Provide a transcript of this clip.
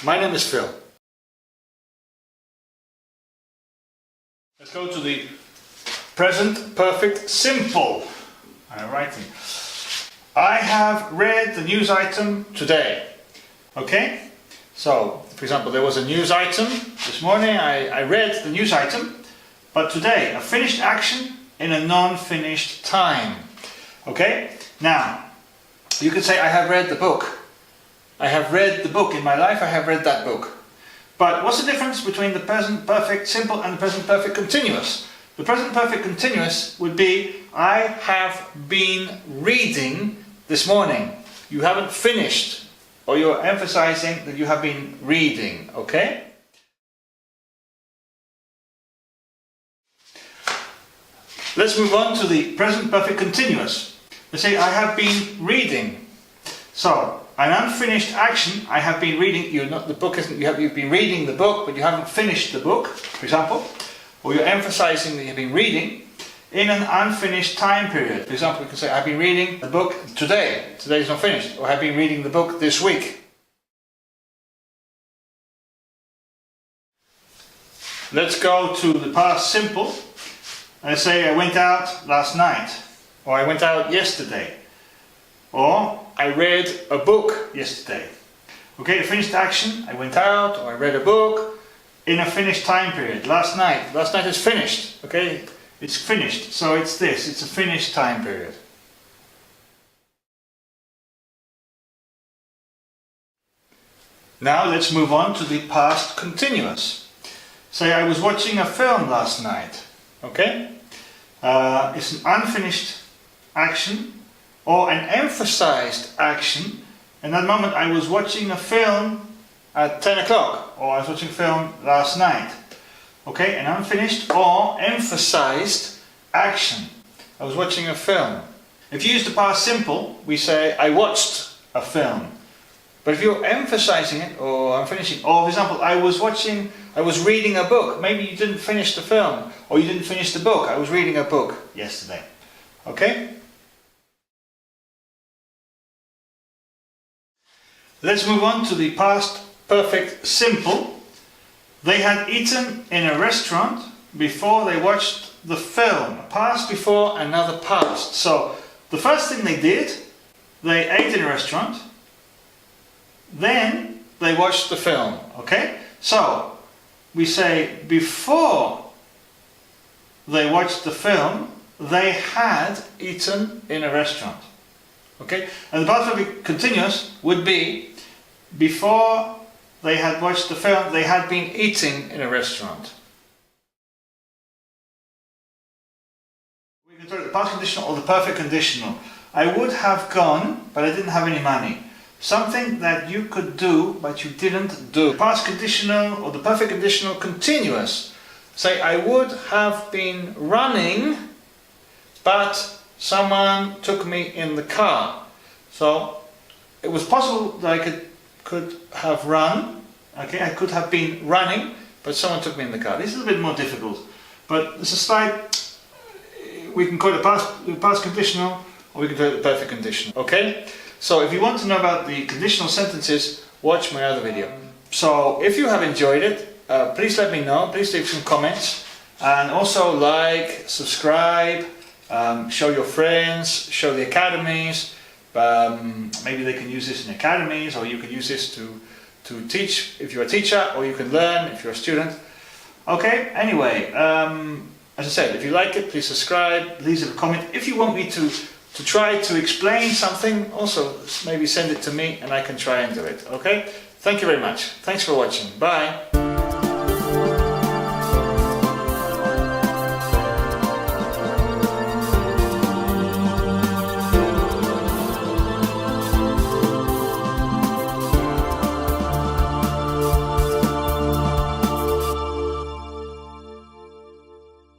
My name is Phil. Let's go to the present perfect simple. I'm writing. I have read the news item today. Okay? So, for example, there was a news item this morning. I read the news item. But today, a finished action in a non-finished time. Okay? Now, you could say I have read the book. I have read the book in my life. I have read that book. But what's the difference between the present perfect simple and the present perfect continuous? The present perfect continuous would be I have been reading this morning. You haven't finished, or you're emphasizing that you have been reading, okay? Let's move on to the present perfect continuous. Let's say I have been reading. So, an unfinished action, I have been reading, you've been reading the book, but you haven't finished the book, for example, or you're emphasizing that you've been reading in an unfinished time period. For example, we can say, I've been reading the book today. Today is not finished. Or I've been reading the book this week. Let's go to the past simple. I say, I went out last night. Or I went out yesterday. Or I read a book yesterday. Okay, a finished action, I went out or I read a book in a finished time period. Last night is finished. Okay, it's finished. So it's a finished time period. Now let's move on to the past continuous. Say I was watching a film last night. Okay, it's an unfinished action or an emphasized action. In that moment I was watching a film at 10 o'clock, or I was watching a film last night. Okay, an unfinished or emphasized action. I was watching a film. If you use the past simple, we say I watched a film. But if you're emphasizing it, or I'm finishing, or for example, I was reading a book. Maybe you didn't finish the film, or you didn't finish the book. I was reading a book yesterday. Okay? Let's move on to the past perfect simple. They had eaten in a restaurant before they watched the film. Past before another past. So the first thing they did, they ate in a restaurant. Then they watched the film. Okay? So we say before they watched the film, they had eaten in a restaurant. Okay? And the past perfect continuous would be before they had watched the film, they had been eating in a restaurant. We can talk the past conditional or the perfect conditional. I would have gone, but I didn't have any money. Something that you could do, but you didn't do. Past conditional or the perfect conditional continuous. Say, I would have been running, but someone took me in the car. So it was possible that I could have run. Okay, I could have been running, but someone took me in the car. This is a bit more difficult, but it's a slight. We can call it the past conditional, or we can call it the perfect conditional. Okay. So if you want to know about the conditional sentences, watch my other video. So if you have enjoyed it, please let me know. Please leave some comments, and also like, subscribe, show your friends, show the academies. Maybe they can use this in academies, or you can use this to teach if you're a teacher, or you can learn if you're a student. Okay, anyway, as I said, if you like it, please subscribe, leave a comment. If you want me to try to explain something, also maybe send it to me and I can try and do it. Okay, thank you very much. Thanks for watching. Bye.